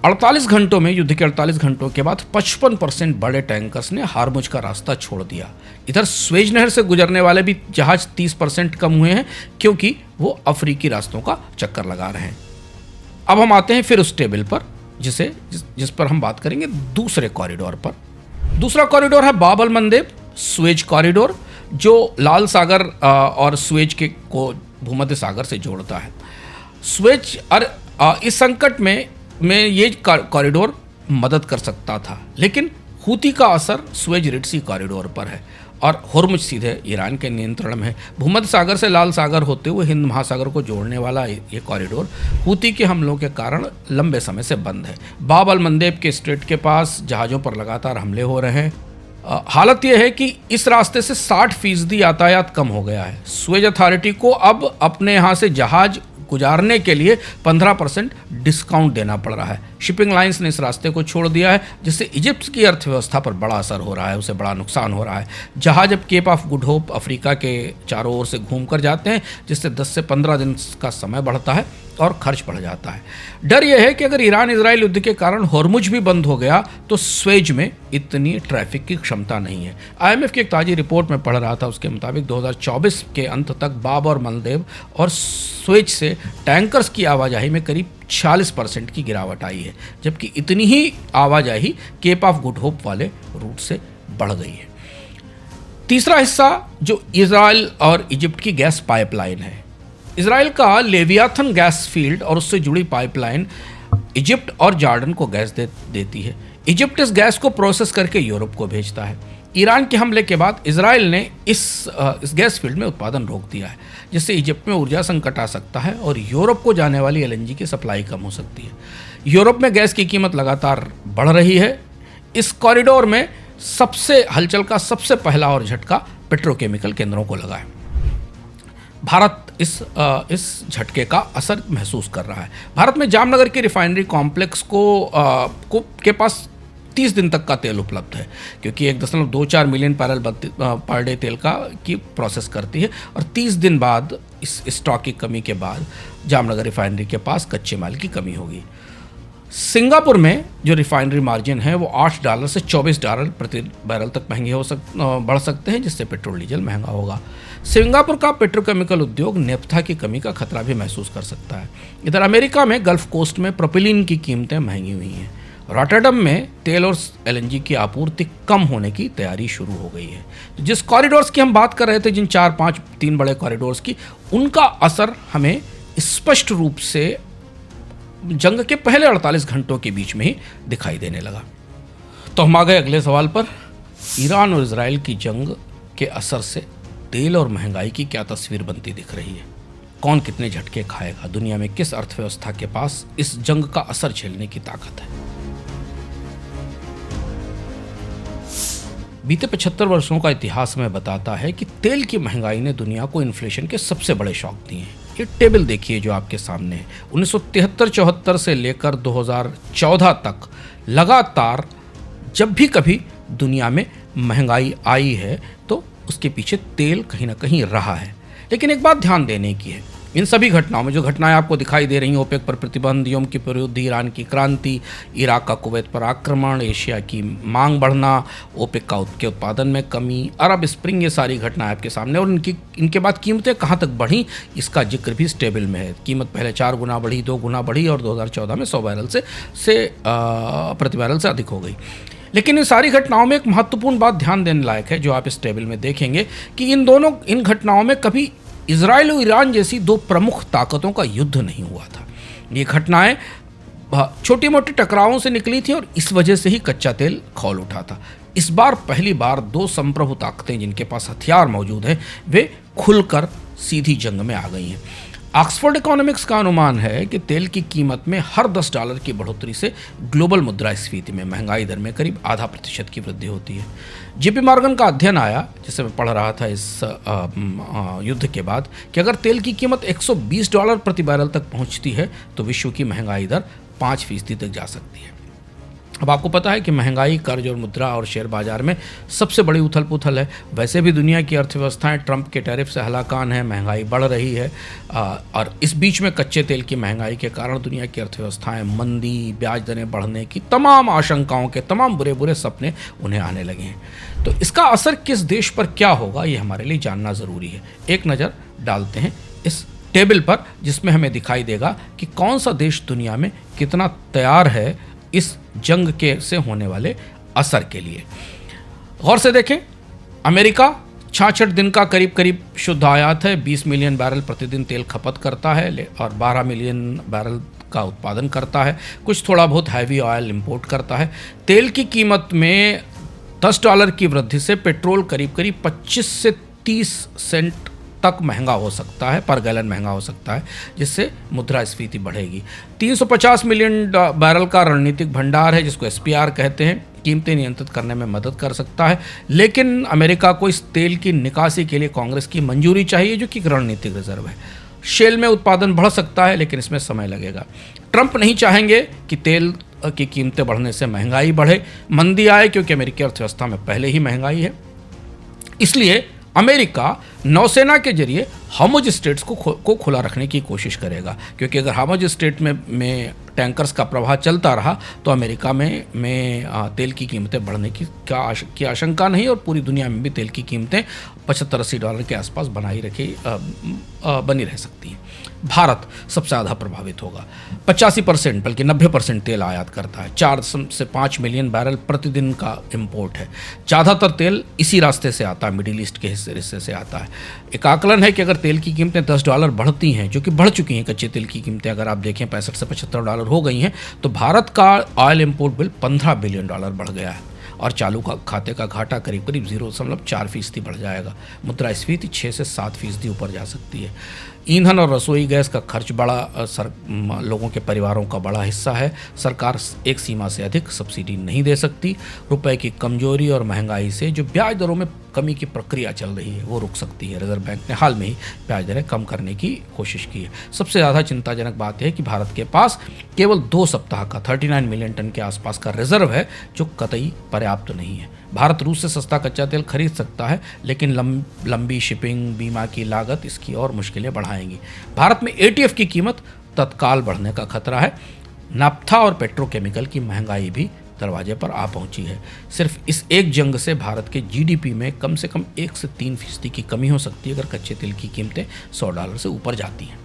48 घंटों में, युद्ध के 48 घंटों के बाद 55% बड़े टैंकर्स ने हार्मुज का रास्ता छोड़ दिया। इधर स्वेज नहर से गुजरने वाले भी जहाज 30% कम हुए हैं, क्योंकि वो अफ्रीकी रास्तों का चक्कर लगा रहे हैं। अब हम आते हैं फिर उस टेबल पर जिस पर हम बात करेंगे दूसरे कॉरिडोर पर। दूसरा कॉरिडोर है बाब अल मंदेब स्वेज कॉरिडोर, जो लाल सागर और स्वेज के को भूमध्य सागर से जोड़ता है। स्वेज और इस संकट में ये कॉरिडोर मदद कर सकता था, लेकिन हूती का असर स्वेज रेड सी कॉरिडोर पर है और होर्मुज सीधे ईरान के नियंत्रण में है। भूमध्य सागर से लाल सागर होते हुए हिंद महासागर को जोड़ने वाला ये कॉरिडोर हूती के हमलों के कारण लंबे समय से बंद है। बाब अल मंदेब के स्ट्रेट के पास जहाज़ों पर लगातार हमले हो रहे हैं। हालत यह है कि इस रास्ते से 60% यातायात कम हो गया है। स्वेज अथॉरिटी को अब अपने यहाँ से जहाज गुजारने के लिए 15% डिस्काउंट देना पड़ रहा है। शिपिंग लाइंस ने इस रास्ते को छोड़ दिया है, जिससे इजिप्ट की अर्थव्यवस्था पर बड़ा असर हो रहा है, उसे बड़ा नुकसान हो रहा है। जहाज अब Cape of Good Hope Africa के चारों ओर से घूम कर जाते हैं, जिससे 10 से 15 दिन का समय बढ़ता है और खर्च बढ़ जाता है। डर यह है कि अगर ईरान इजराइल युद्ध के कारण होर्मुज भी बंद हो गया तो स्वेज में इतनी ट्रैफिक की क्षमता नहीं है। IMF की एक ताज़ी रिपोर्ट में पढ़ रहा था, उसके मुताबिक 2024 के अंत तक बाब और मंदेब और स्वेज से टैंकर्स की आवाजाही में करीब 40% की गिरावट आई है, जबकि इतनी ही आवाजाही केप ऑफ गुड होप वाले रूट से बढ़ गई है। तीसरा हिस्सा जो इजराइल और इजिप्ट की गैस पाइपलाइन है। इजराइल का लेवियाथन गैस फील्ड और उससे जुड़ी पाइपलाइन इजिप्ट और जॉर्डन को गैस देती है। इजिप्ट इस गैस को प्रोसेस करके यूरोप को भेजता है। ईरान के हमले के बाद इजराइल ने इस गैस फील्ड में उत्पादन रोक दिया है, जिससे इजिप्ट में ऊर्जा संकट आ सकता है और यूरोप को जाने वाली LNG की सप्लाई कम हो सकती है। यूरोप में गैस की कीमत लगातार बढ़ रही है। इस कॉरिडोर में हलचल का सबसे पहला और झटका पेट्रोकेमिकल केंद्रों को लगा है। भारत इस झटके का असर महसूस कर रहा है। भारत में जामनगर के रिफाइनरी कॉम्प्लेक्स के पास 30 दिन तक का तेल उपलब्ध है, क्योंकि 1.24 मिलियन बैरल पर डे तेल की प्रोसेस करती है, और 30 दिन बाद इस स्टॉक की कमी के बाद जामनगर रिफाइनरी के पास कच्चे माल की कमी होगी। सिंगापुर में जो रिफाइनरी मार्जिन है वो $8 से $24 प्रति बैरल तक बढ़ सकते हैं, जिससे पेट्रोल डीजल महंगा होगा। सिंगापुर का पेट्रोकेमिकल उद्योग नेफ्था की कमी का खतरा भी महसूस कर सकता है। इधर अमेरिका में गल्फ कोस्ट में प्रोपिलीन की कीमतें महंगी हुई हैं। रॉटरडम में तेल और LNG की आपूर्ति कम होने की तैयारी शुरू हो गई है। जिस कॉरिडोर्स की हम बात कर रहे थे, जिन 3 बड़े कॉरिडोर्स की, उनका असर हमें स्पष्ट रूप से जंग के पहले 48 घंटों के बीच में ही दिखाई देने लगा। तो हम आ गए अगले सवाल पर। ईरान और इजराइल की जंग के असर से तेल और महंगाई की क्या तस्वीर बनती दिख रही है? कौन कितने झटके खाएगा? दुनिया में किस अर्थव्यवस्था के पास इस जंग का असर झेलने की ताकत है? बीते 75 वर्षों का इतिहास में बताता है कि तेल की महंगाई ने दुनिया को इन्फ्लेशन के सबसे बड़े शॉक दिए हैं। ये टेबल देखिए जो आपके सामने है। 1973-74 से लेकर 2014 तक लगातार जब भी कभी दुनिया में महंगाई आई है तो उसके पीछे तेल कहीं ना कहीं रहा है। लेकिन एक बात ध्यान देने की है, इन सभी घटनाओं में जो घटनाएं आपको दिखाई दे रही हैं, ओपेक पर प्रतिबंध, यम किपुर युद्ध, ईरान की क्रांति, इराक का कुवैत पर आक्रमण, एशिया की मांग बढ़ना, ओपेक के उत्पादन में कमी, अरब स्प्रिंग, ये सारी घटनाएं आपके सामने। और इनके बाद कीमतें कहाँ तक बढ़ी इसका जिक्र भी इस टेबल में है। कीमत पहले 4 गुना बढ़ी, 2 गुना बढ़ी और 2014 में 100 बैरल से प्रति बैरल से अधिक हो गई। लेकिन इन सारी घटनाओं में एक महत्वपूर्ण बात ध्यान देने लायक है, जो आप इस टेबल में देखेंगे कि इन घटनाओं में कभी इजराइल और ईरान जैसी 2 प्रमुख ताकतों का युद्ध नहीं हुआ था। ये घटनाएं छोटी मोटी टकरावों से निकली थी और इस वजह से ही कच्चा तेल खौल उठा था। इस बार पहली बार 2 संप्रभु ताकतें जिनके पास हथियार मौजूद हैं वे खुलकर सीधी जंग में आ गई हैं। ऑक्सफोर्ड इकोनॉमिक्स का अनुमान है कि तेल की कीमत में हर $10 की बढ़ोतरी से ग्लोबल मुद्रास्फीति में, महंगाई दर में करीब 0.5% की वृद्धि होती है। JP मॉर्गन का अध्ययन आया, जिसे मैं पढ़ रहा था इस युद्ध के बाद, कि अगर तेल की कीमत $120 प्रति बैरल तक पहुंचती है तो विश्व की महंगाई दर 5% तक जा सकती है। अब आपको पता है कि महंगाई, कर्ज और मुद्रा और शेयर बाजार में सबसे बड़ी उथल पुथल है। वैसे भी दुनिया की अर्थव्यवस्थाएं ट्रंप के टैरिफ से हलाकान है, महंगाई बढ़ रही है और इस बीच में कच्चे तेल की महंगाई के कारण दुनिया की अर्थव्यवस्थाएं मंदी, ब्याज दरें बढ़ने की तमाम आशंकाओं के तमाम बुरे बुरे सपने उन्हें आने लगे हैं। तो इसका असर किस देश पर क्या होगा, ये हमारे लिए जानना ज़रूरी है। एक नज़र डालते हैं इस टेबल पर, जिसमें हमें दिखाई देगा कि कौन सा देश दुनिया में कितना तैयार है इस जंग के से होने वाले असर के लिए। गौर से देखें, अमेरिका 66 दिन का करीब करीब शुद्ध आयात है, 20 मिलियन बैरल प्रतिदिन तेल खपत करता है और 12 मिलियन बैरल का उत्पादन करता है। कुछ थोड़ा बहुत हैवी ऑयल इंपोर्ट करता है। तेल की कीमत में $10 की वृद्धि से पेट्रोल करीब करीब 25 से 30 सेंट तक महंगा हो सकता है, पर गैलन महंगा हो सकता है, जिससे मुद्रास्फीति बढ़ेगी। 350 मिलियन बैरल का रणनीतिक भंडार है, जिसको SPR कहते हैं, कीमतें नियंत्रित करने में मदद कर सकता है। लेकिन अमेरिका को इस तेल की निकासी के लिए कांग्रेस की मंजूरी चाहिए, जो कि रणनीतिक रिजर्व है। शेल में उत्पादन बढ़ सकता है, लेकिन इसमें समय लगेगा। ट्रंप नहीं चाहेंगे कि तेल की कीमतें बढ़ने से महंगाई बढ़े, मंदी आए, क्योंकि अमेरिकी अर्थव्यवस्था में पहले ही महंगाई है। इसलिए अमेरिका नौसेना के जरिए हार्मुज स्ट्रेट्स को खुला रखने की कोशिश करेगा, क्योंकि अगर हार्मुज स्ट्रेट में टैंकर्स का प्रवाह चलता रहा तो अमेरिका में तेल की कीमतें बढ़ने की आशंका नहीं, और पूरी दुनिया में भी तेल की कीमतें $75-80 के आसपास बनी रह सकती हैं। भारत सबसे ज़्यादा प्रभावित होगा। 85% बल्कि 90% तेल आयात करता है। 4 से 5 मिलियन बैरल प्रतिदिन का इंपोर्ट है। ज़्यादातर तेल इसी रास्ते से आता है, मिडिल ईस्ट के हिस्से से आता है। एक आकलन है कि अगर तेल की कीमतें $10 बढ़ती हैं, जो कि बढ़ चुकी हैं, कच्चे तेल की कीमतें अगर आप देखें $65 से $75 हो गई हैं, तो भारत का ऑयल इंपोर्ट बिल $15 बिलियन बढ़ गया है और चालू का खाते का घाटा करीब करीब 0.4% बढ़ जाएगा। मुद्रास्फीति 6 से 7% ऊपर जा सकती है। ईंधन और रसोई गैस का खर्च लोगों के परिवारों का बड़ा हिस्सा है। सरकार एक सीमा से अधिक सब्सिडी नहीं दे सकती। रुपए की कमजोरी और महंगाई से जो ब्याज दरों में कमी की प्रक्रिया चल रही है, वो रुक सकती है। रिजर्व बैंक ने हाल में ही ब्याज दरें कम करने की कोशिश की है। सबसे ज़्यादा चिंताजनक बात यह है कि भारत के पास केवल 2 सप्ताह का 39 मिलियन टन के आसपास का रिजर्व है, जो कतई पर्याप्त नहीं है। भारत रूस से सस्ता कच्चा तेल खरीद सकता है, लेकिन लंबी शिपिंग, बीमा की लागत इसकी और मुश्किलें बढ़ाएंगी। भारत में ATF की कीमत तत्काल बढ़ने का खतरा है। नाफ्था और पेट्रोकेमिकल की महंगाई भी दरवाजे पर आ पहुंची है। सिर्फ इस एक जंग से भारत के GDP में कम से कम 1 से 3% की कमी हो सकती है, अगर कच्चे तेल की कीमतें $100 से ऊपर जाती हैं।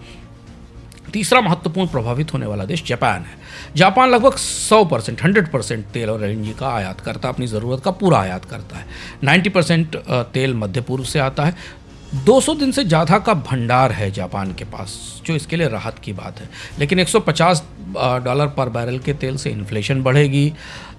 तीसरा महत्वपूर्ण प्रभावित होने वाला देश जापान है। जापान लगभग 100% तेल और LNG का आयात करता है, अपनी ज़रूरत का पूरा आयात करता है। 90% तेल मध्य पूर्व से आता है। 200 दिन से ज़्यादा का भंडार है जापान के पास, जो इसके लिए राहत की बात है। लेकिन $150 पर बैरल के तेल से इन्फ्लेशन बढ़ेगी,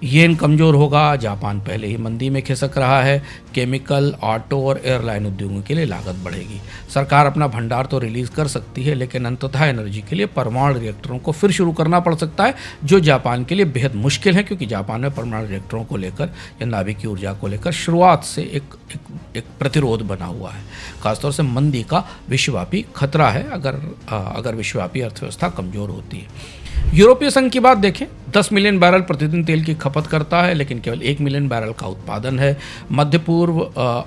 येन कमज़ोर होगा, जापान पहले ही मंदी में खिसक रहा है, केमिकल, ऑटो और एयरलाइन उद्योगों के लिए लागत बढ़ेगी। सरकार अपना भंडार तो रिलीज़ कर सकती है, लेकिन अंततः एनर्जी के लिए परमाणु रिएक्टरों को फिर शुरू करना पड़ सकता है, जो जापान के लिए बेहद मुश्किल है, क्योंकि जापान में परमाणु रिएक्टरों को लेकर या नाभिकीय ऊर्जा को लेकर शुरुआत से एक प्रतिरोध बना हुआ है। खासतौर से मंदी का विश्वव्यापी खतरा है अगर विश्वव्यापी अर्थव्यवस्था कमज़ोर होती है। यूरोपीय संघ की बात देखें, 10 मिलियन बैरल प्रतिदिन तेल की खपत करता है, लेकिन केवल 1 मिलियन बैरल का उत्पादन है। मध्य पूर्व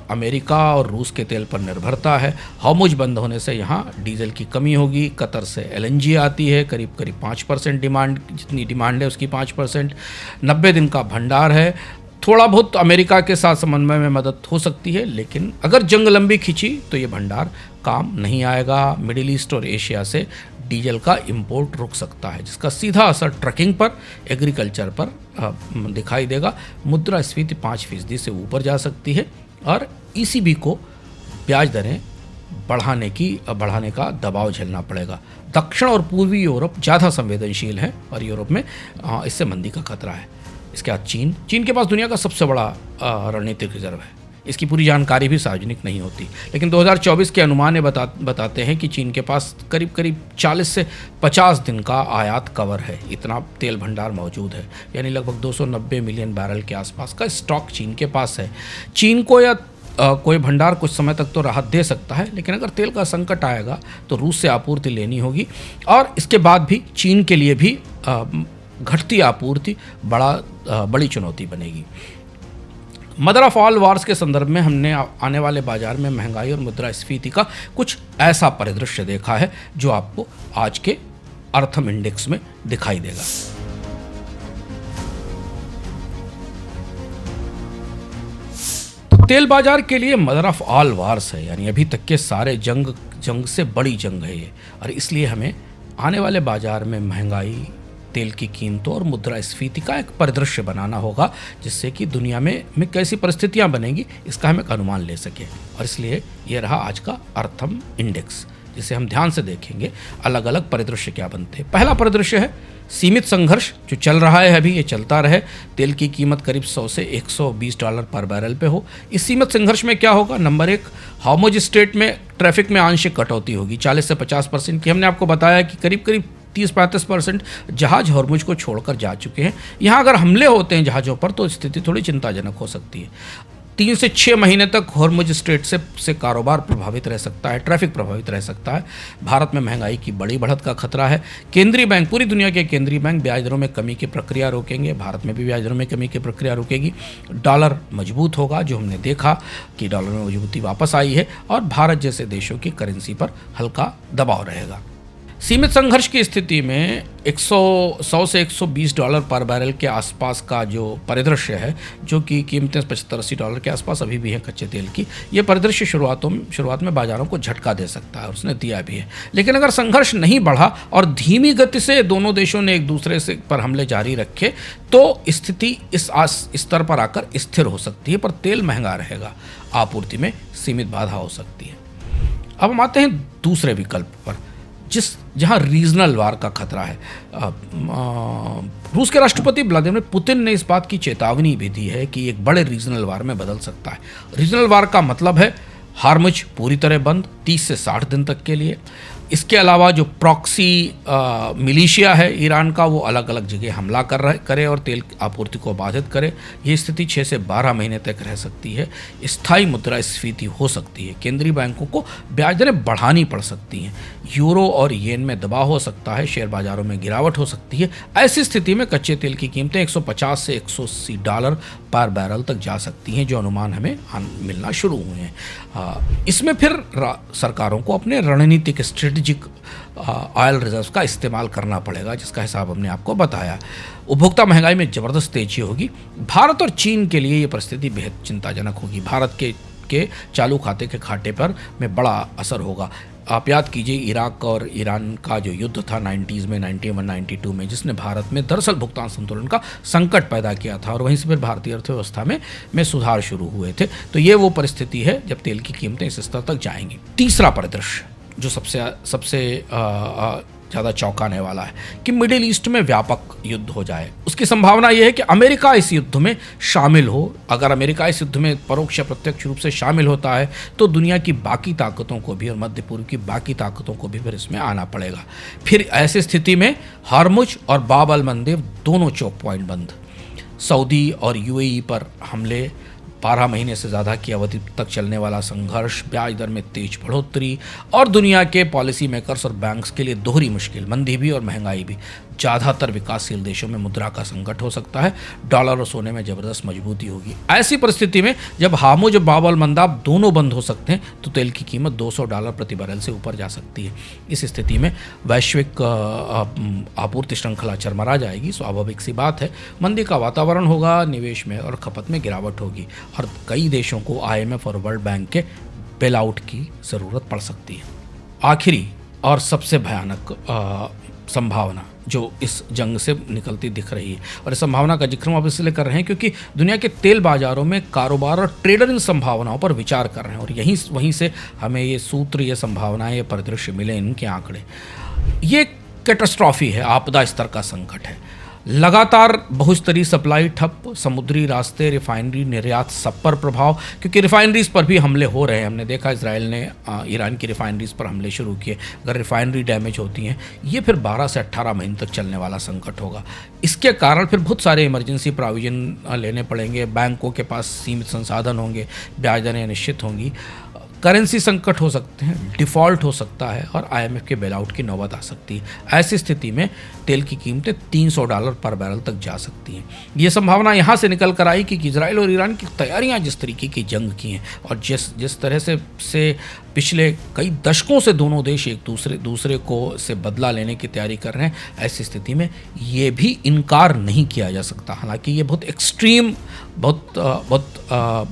अमेरिका और रूस के तेल पर निर्भरता है। हार्मुज बंद होने से यहाँ डीजल की कमी होगी। कतर से LNG आती है, करीब 5% डिमांड, जितनी डिमांड है उसकी 5%। 90 दिन का भंडार है। थोड़ा बहुत अमेरिका के साथ समन्वय में मदद हो सकती है, लेकिन अगर जंग लंबी खिंची तो ये भंडार काम नहीं आएगा। मिडिल ईस्ट और एशिया से डीजल का इंपोर्ट रुक सकता है, जिसका सीधा असर ट्रकिंग पर, एग्रीकल्चर पर दिखाई देगा। मुद्रास्फीति 5% से ऊपर जा सकती है और ECB को ब्याज दरें बढ़ाने का दबाव झेलना पड़ेगा। दक्षिण और पूर्वी यूरोप ज़्यादा संवेदनशील है और यूरोप में इससे मंदी का खतरा है। इसके बाद चीन के पास दुनिया का सबसे बड़ा रणनीतिक रिजर्व है। इसकी पूरी जानकारी भी सार्वजनिक नहीं होती, लेकिन 2024 के अनुमान बताते हैं कि चीन के पास करीब 40 से 50 दिन का आयात कवर है। इतना तेल भंडार मौजूद है, यानी लगभग 290 मिलियन बैरल के आसपास का स्टॉक चीन के पास है। चीन को या कोई भंडार कुछ समय तक तो राहत दे सकता है, लेकिन अगर तेल का संकट आएगा तो रूस से आपूर्ति लेनी होगी और इसके बाद भी चीन के लिए भी घटती आपूर्ति बड़ी चुनौती बनेगी। मदर ऑफ ऑल वार्स के संदर्भ में हमने आने वाले बाजार में महंगाई और मुद्रास्फीति का कुछ ऐसा परिदृश्य देखा है जो आपको आज के अर्थम इंडेक्स में दिखाई देगा। तो तेल बाजार के लिए मदर ऑफ ऑल वार्स है, यानी अभी तक के सारे जंग से बड़ी जंग है ये, और इसलिए हमें आने वाले बाजार में महंगाई, तेल की कीमतों और मुद्रास्फीति का एक परिदृश्य बनाना होगा, जिससे कि दुनिया में कैसी परिस्थितियां बनेंगी इसका हम एक अनुमान ले सकें। और इसलिए यह रहा आज का अर्थम इंडेक्स, जिसे हम ध्यान से देखेंगे अलग अलग परिदृश्य क्या बनते हैं। पहला परिदृश्य है सीमित संघर्ष, जो चल रहा है अभी, ये चलता रहे। तेल की कीमत करीब 100 से 120 डॉलर पर बैरल पे हो। इस सीमित संघर्ष में क्या होगा? नंबर 1, हार्मुज स्ट्रेट में ट्रैफिक में आंशिक कटौती होगी 40 से 50% की। हमने आपको बताया कि करीब 30-35% जहाज हार्मुज को छोड़कर जा चुके हैं। यहाँ अगर हमले होते हैं जहाज़ों पर तो स्थिति थोड़ी चिंताजनक हो सकती है। 3 से 6 महीने तक हार्मुज स्ट्रेट से कारोबार प्रभावित रह सकता है, ट्रैफिक प्रभावित रह सकता है। भारत में महंगाई की बड़ी बढ़त का खतरा है। केंद्रीय बैंक, पूरी दुनिया के केंद्रीय बैंक ब्याज दरों में कमी की प्रक्रिया रोकेंगे। भारत में भी ब्याज दरों में कमी की प्रक्रिया रुकेगी। डॉलर मजबूत होगा, जो हमने देखा कि डॉलर में मजबूती वापस आई है, और भारत जैसे देशों की करेंसी पर हल्का दबाव रहेगा। सीमित संघर्ष की स्थिति में 100 से 120 डॉलर पर बैरल के आसपास का जो परिदृश्य है, जो कि कीमतें 75-80 डॉलर के आसपास अभी भी हैं कच्चे तेल की, ये परिदृश्य शुरुआत में बाजारों को झटका दे सकता है, और उसने दिया भी है। लेकिन अगर संघर्ष नहीं बढ़ा और धीमी गति से दोनों देशों ने एक दूसरे से पर हमले जारी रखे तो स्थिति इस स्तर पर आकर स्थिर हो सकती है, पर तेल महंगा रहेगा, आपूर्ति में सीमित बाधा हो सकती है। अब हम आते हैं दूसरे विकल्प पर, जहां रीजनल वार का खतरा है। रूस के राष्ट्रपति व्लादिमीर पुतिन ने इस बात की चेतावनी भी दी है कि एक बड़े रीजनल वार में बदल सकता है। रीजनल वार का मतलब है हार्मुज पूरी तरह बंद 30 से 60 दिन तक के लिए। इसके अलावा जो प्रॉक्सी मिलिशिया है ईरान का, वो अलग अलग जगह हमला करे और तेल आपूर्ति को बाधित करे। ये स्थिति 6 से 12 महीने तक रह सकती है। स्थायी मुद्रास्फीति हो सकती है। केंद्रीय बैंकों को ब्याज दरें बढ़ानी पड़ सकती हैं। यूरो और येन में दबाव हो सकता है। शेयर बाजारों में गिरावट हो सकती है। ऐसी स्थिति में कच्चे तेल की कीमतें 150 से 180 डॉलर पर बैरल तक जा सकती हैं, जो अनुमान हमें मिलना शुरू हुए हैं। इसमें फिर सरकारों को अपने रणनीतिक स्ट्रेटेजिक ऑयल रिजर्व का इस्तेमाल करना पड़ेगा, जिसका हिसाब हमने आपको बताया। उपभोक्ता महंगाई में ज़बरदस्त तेजी होगी। भारत और चीन के लिए ये परिस्थिति बेहद चिंताजनक होगी। भारत के चालू खाते के घाटे पर में बड़ा असर होगा। आप याद कीजिए इराक और ईरान का जो युद्ध था 90s में, 91-92 में, जिसने भारत में दरअसल भुगतान संतुलन का संकट पैदा किया था, और वहीं से फिर भारतीय अर्थव्यवस्था में सुधार शुरू हुए थे। तो ये वो परिस्थिति है जब तेल की कीमतें इस स्तर तक जाएंगी। तीसरा परिदृश्य जो सबसे ज़्यादा चौंकाने वाला है कि मिडिल ईस्ट में व्यापक युद्ध हो जाए। उसकी संभावना यह है कि अमेरिका इस युद्ध में शामिल हो। अगर अमेरिका इस युद्ध में परोक्ष या प्रत्यक्ष रूप से शामिल होता है तो दुनिया की बाकी ताकतों को भी और मध्य पूर्व की बाकी ताकतों को भी फिर इसमें आना पड़ेगा। फिर ऐसी स्थिति में हार्मुज और बाब अल मंदेब दोनों चौक पॉइंट बंद। सऊदी और यूएई पर हमले, 12 महीने से ज़्यादा की अवधि तक चलने वाला संघर्ष, ब्याज दर में तेज बढ़ोतरी, और दुनिया के पॉलिसी मेकर्स और बैंक्स के लिए दोहरी मुश्किल, मंदी भी और महंगाई भी। ज़्यादातर विकासशील देशों में मुद्रा का संकट हो सकता है। डॉलर और सोने में ज़बरदस्त मजबूती होगी। ऐसी परिस्थिति में जब हार्मुज और बाब अल मंदाब दोनों बंद हो सकते हैं तो तेल की कीमत 200 डॉलर प्रति बैरल से ऊपर जा सकती है। इस स्थिति में वैश्विक आपूर्ति श्रृंखला चरमरा जाएगी। स्वाभाविक सी बात है, मंदी का वातावरण होगा, निवेश में और खपत में गिरावट होगी, और कई देशों को IMF और वर्ल्ड बैंक के बेल आउट की ज़रूरत पड़ सकती है। आखिरी और सबसे भयानक संभावना जो इस जंग से निकलती दिख रही है, और इस संभावना का जिक्र हम अब इसलिए कर रहे हैं क्योंकि दुनिया के तेल बाजारों में कारोबार और ट्रेडर इन संभावनाओं पर विचार कर रहे हैं, और वहीं से हमें ये सूत्र, ये संभावनाएं, ये परिदृश्य मिले, इनके आंकड़े। ये कैटास्ट्रॉफी है, आपदा स्तर का संकट है। लगातार बहुस्तरीय सप्लाई ठप, समुद्री रास्ते, रिफाइनरी निर्यात सब पर प्रभाव, क्योंकि रिफाइनरीज पर भी हमले हो रहे हैं। हमने देखा इजराइल ने ईरान की रिफाइनरीज पर हमले शुरू किए। अगर रिफाइनरी डैमेज होती हैं, ये फिर 12 से 18 महीने तक चलने वाला संकट होगा। इसके कारण फिर बहुत सारे इमरजेंसी प्रोविजन लेने पड़ेंगे। बैंकों के पास सीमित संसाधन होंगे, ब्याज दरें निश्चित होंगी। करेंसी संकट हो सकते हैं, डिफ़ॉल्ट हो सकता है और आईएमएफ के बेलआउट की नौबत आ सकती है। ऐसी स्थिति में तेल की कीमतें $300 पर बैरल तक जा सकती हैं। ये संभावना यहाँ से निकल कर आई कि इजराइल और ईरान की तैयारियाँ जिस तरीके की जंग की हैं और जिस तरह से पिछले कई दशकों से दोनों देश एक दूसरे को से बदला लेने की तैयारी कर रहे हैं, ऐसी स्थिति में ये भी इनकार नहीं किया जा सकता। हालांकि ये बहुत एक्सट्रीम, बहुत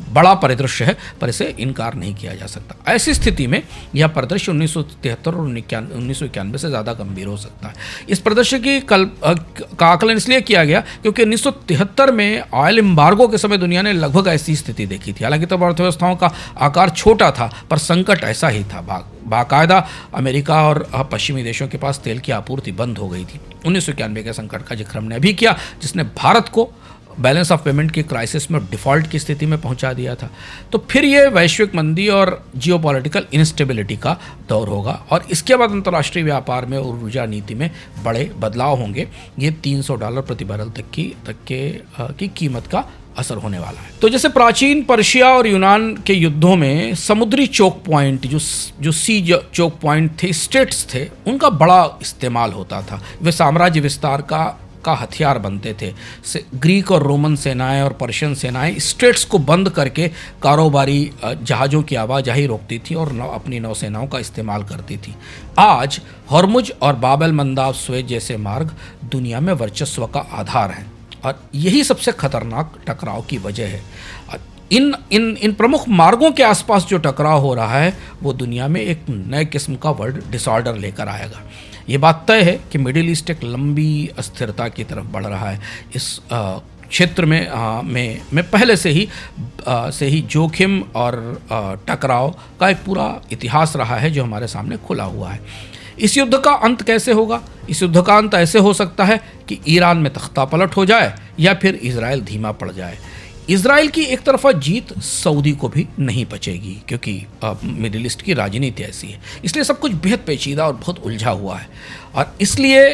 बड़ा परिदृश्य है, पर इसे इनकार नहीं किया जा सकता। ऐसी स्थिति में यह परिदृश्य 1973 और 1991 से ज़्यादा गंभीर हो सकता है। इस परिदृश्य का आकलन इसलिए किया गया क्योंकि 1973 में ऑयल एम्बार्गो के समय दुनिया ने लगभग ऐसी स्थिति देखी थी। हालांकि तब अर्थव्यवस्थाओं का आकार छोटा था, पर संकट ऐसा ही था। बाकायदा अमेरिका और पश्चिमी देशों के पास तेल की आपूर्ति बंद हो गई थी। 1991 के संकट का जिक्र हमने अभी किया, जिसने भारत को बैलेंस ऑफ पेमेंट की क्राइसिस में डिफ़ॉल्ट की स्थिति में पहुंचा दिया था। तो फिर ये वैश्विक मंदी और जियोपॉलिटिकल इंस्टेबिलिटी का दौर होगा और इसके बाद अंतर्राष्ट्रीय व्यापार में और ऊर्जा नीति में बड़े बदलाव होंगे। ये $300 प्रति बैरल तक की कीमत का असर होने वाला है। तो जैसे प्राचीन पर्शिया और यूनान के युद्धों में समुद्री चोक पॉइंट, जो सी चोक पॉइंट थे, स्टेट्स थे, उनका बड़ा इस्तेमाल होता था। वे साम्राज्य विस्तार का हथियार बनते थे। ग्रीक और रोमन सेनाएं और पर्शियन सेनाएं स्ट्रेट्स को बंद करके कारोबारी जहाज़ों की आवाजाही रोकती थी और अपनी नौसेनाओं का इस्तेमाल करती थी। आज हॉर्मुज और बाब एल मंदाब स्वेज जैसे मार्ग दुनिया में वर्चस्व का आधार हैं और यही सबसे खतरनाक टकराव की वजह है। इन प्रमुख मार्गों के आसपास जो टकराव हो रहा है वो दुनिया में एक नए किस्म का वर्ल्ड डिसऑर्डर लेकर आएगा। ये बात तय है कि मिडिल ईस्ट एक लंबी अस्थिरता की तरफ बढ़ रहा है। इस क्षेत्र में पहले से ही जोखिम और टकराव का एक पूरा इतिहास रहा है जो हमारे सामने खुला हुआ है। इस युद्ध का अंत कैसे होगा? इस युद्ध का अंत ऐसे हो सकता है कि ईरान में तख्ता पलट हो जाए या फिर इजराइल धीमा पड़ जाए। इजराइल की एक तरफा जीत सऊदी को भी नहीं बचेगी क्योंकि मिडिल ईस्ट की राजनीति ऐसी है। इसलिए सब कुछ बेहद पेचीदा और बहुत उलझा हुआ है और इसलिए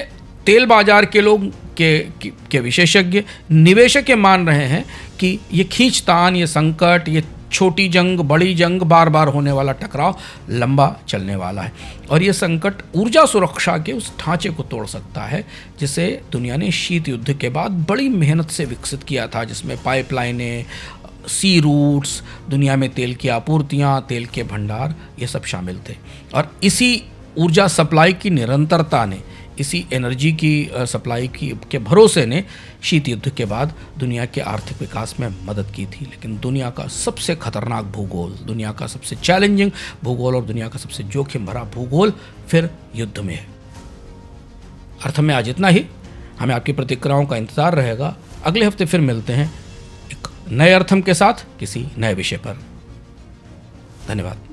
तेल बाजार के लोग के विशेषज्ञ, निवेशक ये मान रहे हैं कि ये खींचतान, ये संकट, ये छोटी जंग, बड़ी जंग, बार बार होने वाला टकराव लंबा चलने वाला है और ये संकट ऊर्जा सुरक्षा के उस ढांचे को तोड़ सकता है जिसे दुनिया ने शीत युद्ध के बाद बड़ी मेहनत से विकसित किया था, जिसमें पाइपलाइनें, सी रूट्स, दुनिया में तेल की आपूर्तियाँ, तेल के भंडार, ये सब शामिल थे। और इसी ऊर्जा सप्लाई की निरंतरता ने, इसी एनर्जी की सप्लाई के भरोसे ने शीत युद्ध के बाद दुनिया के आर्थिक विकास में मदद की थी। लेकिन दुनिया का सबसे खतरनाक भूगोल, दुनिया का सबसे चैलेंजिंग भूगोल और दुनिया का सबसे जोखिम भरा भूगोल फिर युद्ध में है। अर्थम में आज इतना ही। हमें आपकी प्रतिक्रियाओं का इंतज़ार रहेगा। अगले हफ्ते फिर मिलते हैं एक नए अर्थम के साथ किसी नए विषय पर। धन्यवाद।